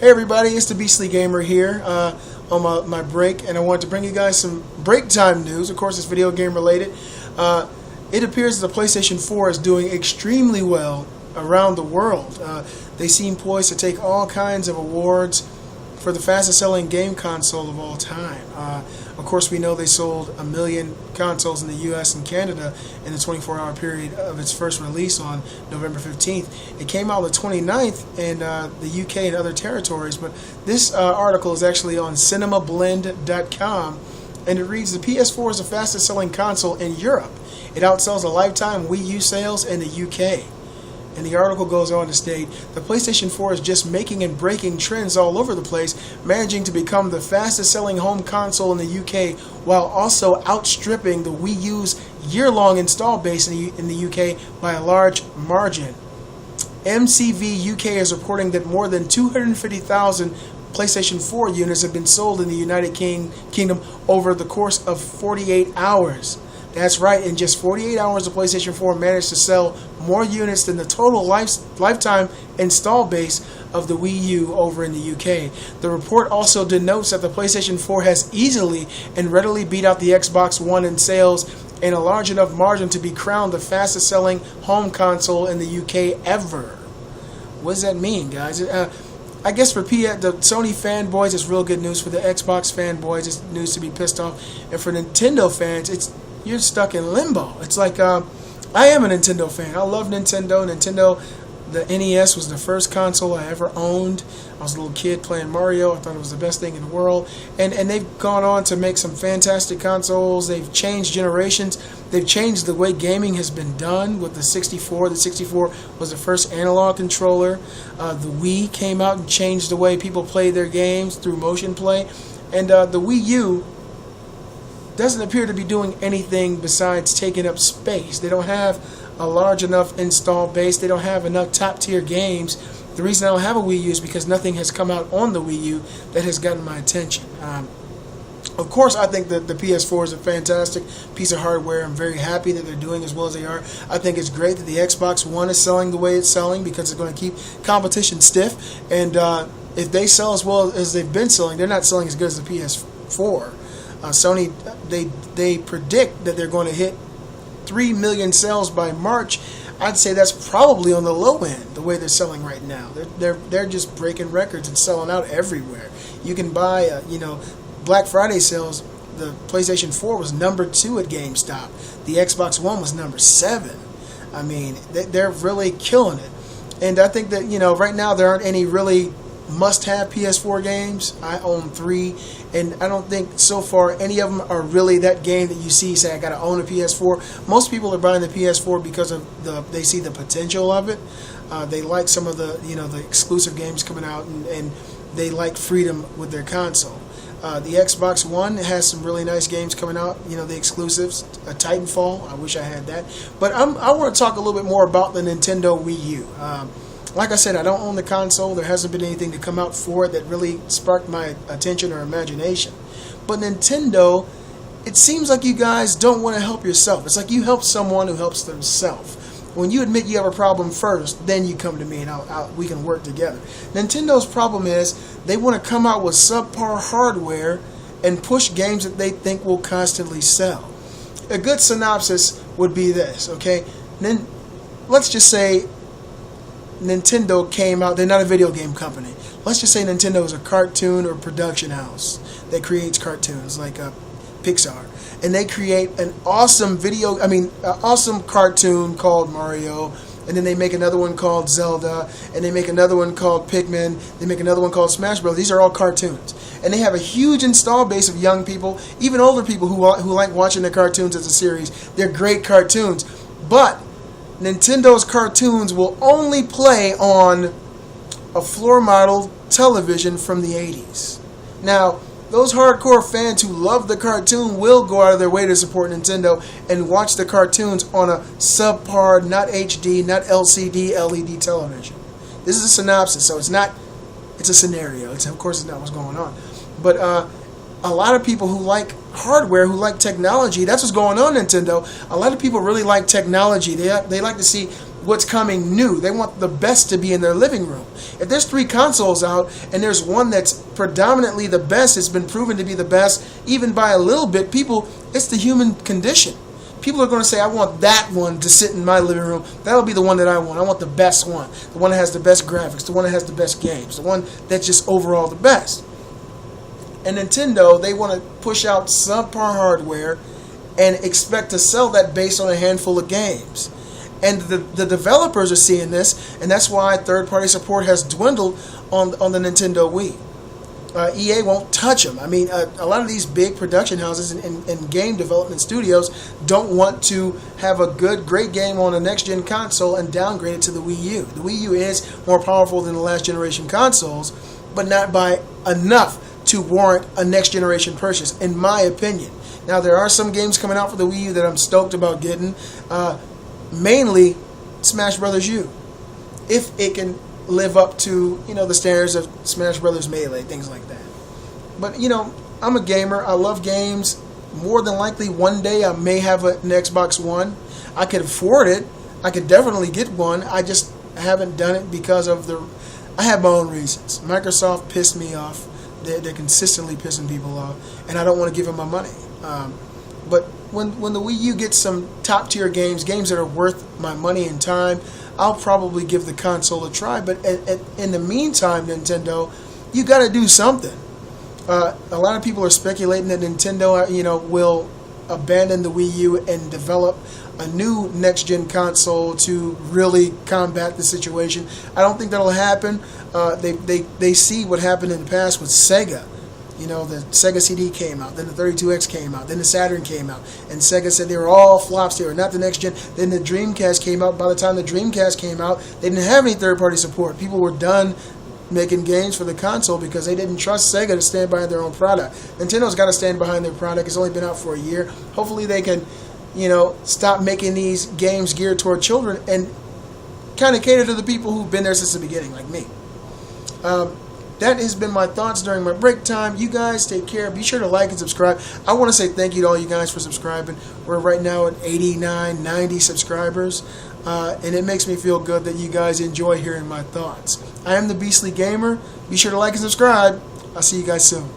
Hey everybody, it's the Beastly Gamer here on my break, and I want to bring you guys some break time news. Of course, it's video game related. It appears that the PlayStation 4 is doing extremely well around the world. They seem poised to take all kinds of awards for the fastest selling game console of all time. Of course, we know they sold 1 million consoles in the US and Canada in the 24-hour period of its first release on November 15th. It came out on the 29th in the UK and other territories, but this article is actually on cinemablend.com, and it reads, the PS4 is the fastest selling console in Europe. It outsells a lifetime Wii U sales in the UK. And the article goes on to state, the PlayStation 4 is just making and breaking trends all over the place, managing to become the fastest selling home console in the UK while also outstripping the Wii U's year-long install base in the UK by a large margin. MCV UK is reporting that more than 250,000 PlayStation 4 units have been sold in the United Kingdom over the course of 48 hours. That's right, in just 48 hours, the PlayStation 4 managed to sell more units than the total lifetime install base of the Wii U over in the UK. The report also denotes that the PlayStation 4 has easily and readily beat out the Xbox One in sales in a large enough margin to be crowned the fastest selling home console in the UK ever. What does that mean, guys? I guess for the Sony fanboys, it's real good news. For the Xbox fanboys, it's news to be pissed off. And for Nintendo fans, you're stuck in limbo. It's like, I am a Nintendo fan. I love Nintendo. The NES was the first console I ever owned. I was a little kid playing Mario. I thought it was the best thing in the world. And they've gone on to make some fantastic consoles. They've changed generations. They've changed the way gaming has been done with the 64. The 64 was the first analog controller. The Wii came out and changed the way people play their games through motion play. And the Wii U doesn't appear to be doing anything besides taking up space. They don't have a large enough install base. They don't have enough top tier games. The reason I don't have a Wii U is because nothing has come out on the Wii U that has gotten my attention. Of course, I think that the PS4 is a fantastic piece of hardware. I'm very happy that they're doing as well as they are. I think it's great that the Xbox One is selling the way it's selling because it's going to keep competition stiff. And if they sell as well as they've been selling, they're not selling as good as the PS4. Sony, they predict that they're going to hit 3 million sales by March. I'd say that's probably on the low end, the way they're selling right now. They're just breaking records and selling out everywhere. You can buy, Black Friday sales. The PlayStation 4 was number 2 at GameStop. The Xbox One was number 7. I mean, they're really killing it. And I think that right now there aren't any really must-have PS4 games. I own 3, and I don't think so far any of them are really that game that you see say I gotta own a PS4. Most people are buying the PS4 because of they see the potential of it. They like some of the the exclusive games coming out, and they like freedom with their console. The Xbox One has some really nice games coming out. The exclusives, Titanfall. I wish I had that. But I want to talk a little bit more about the Nintendo Wii U. Like I said, I don't own the console. There hasn't been anything to come out for it that really sparked my attention or imagination. But Nintendo, it seems like you guys don't want to help yourself. It's like you help someone who helps themselves. When you admit you have a problem first, then you come to me and we can work together. Nintendo's problem is they want to come out with subpar hardware and push games that they think will constantly sell. A good synopsis would be this, okay? Then let's just say Nintendo came out. They're not a video game company. Let's just say Nintendo is a cartoon or production house that creates cartoons like Pixar, and they create an awesome awesome cartoon called Mario, and then they make another one called Zelda, and they make another one called Pikmin. They make another one called Smash Bros. These are all cartoons, and they have a huge install base of young people, even older people who like watching the cartoons as a series. They're great cartoons, but Nintendo's cartoons will only play on a floor model television from the 80s. Now, those hardcore fans who love the cartoon will go out of their way to support Nintendo and watch the cartoons on a subpar, not HD, not LCD, LED television. This is a synopsis, so it's a scenario. Of course, it's not what's going on. But a lot of people who like hardware, who like technology, that's what's going on, Nintendo. A lot of people really like technology. They like to see what's coming new. They want the best to be in their living room. If there's 3 consoles out and there's one that's predominantly the best, it's been proven to be the best, even by a little bit, it's the human condition. People are going to say, I want that one to sit in my living room. That'll be the one that I want. I want the best one. The one that has the best graphics. The one that has the best games. The one that's just overall the best. And Nintendo, they want to push out subpar hardware and expect to sell that based on a handful of games. And the developers are seeing this, and that's why third-party support has dwindled on the Nintendo Wii. EA won't touch them. I mean, a lot of these big production houses and game development studios don't want to have a great game on a next-gen console and downgrade it to the Wii U. The Wii U is more powerful than the last-generation consoles, but not by enough to warrant a next-generation purchase, in my opinion. Now, there are some games coming out for the Wii U that I'm stoked about getting, mainly Smash Brothers U, if it can live up to, the standards of Smash Brothers Melee, things like that. But, I'm a gamer. I love games. More than likely, one day I may have an Xbox One. I could afford it. I could definitely get one. I just haven't done it because of I have my own reasons. Microsoft pissed me off. They're consistently pissing people off, and I don't want to give them my money. But when the Wii U gets some top-tier games that are worth my money and time, I'll probably give the console a try. But in the meantime, Nintendo, you got to do something. A lot of people are speculating that Nintendo, will abandon the Wii U and develop a new next-gen console to really combat the situation. I don't think that'll happen. They see what happened in the past with Sega. The Sega CD came out, then the 32X came out, then the Saturn came out, and Sega said they were all flops, they were not the next gen. Then the Dreamcast came out. By the time the Dreamcast came out, they didn't have any third-party support. People were done making games for the console because they didn't trust Sega to stand behind their own product. Nintendo's got to stand behind their product. It's only been out for a year. Hopefully they can, stop making these games geared toward children and kind of cater to the people who've been there since the beginning, like me. That has been my thoughts during my break time. You guys take care. Be sure to like and subscribe. I want to say thank you to all you guys for subscribing. We're right now at 89, 90 subscribers. And it makes me feel good that you guys enjoy hearing my thoughts. I am the Beastly Gamer. Be sure to like and subscribe. I'll see you guys soon.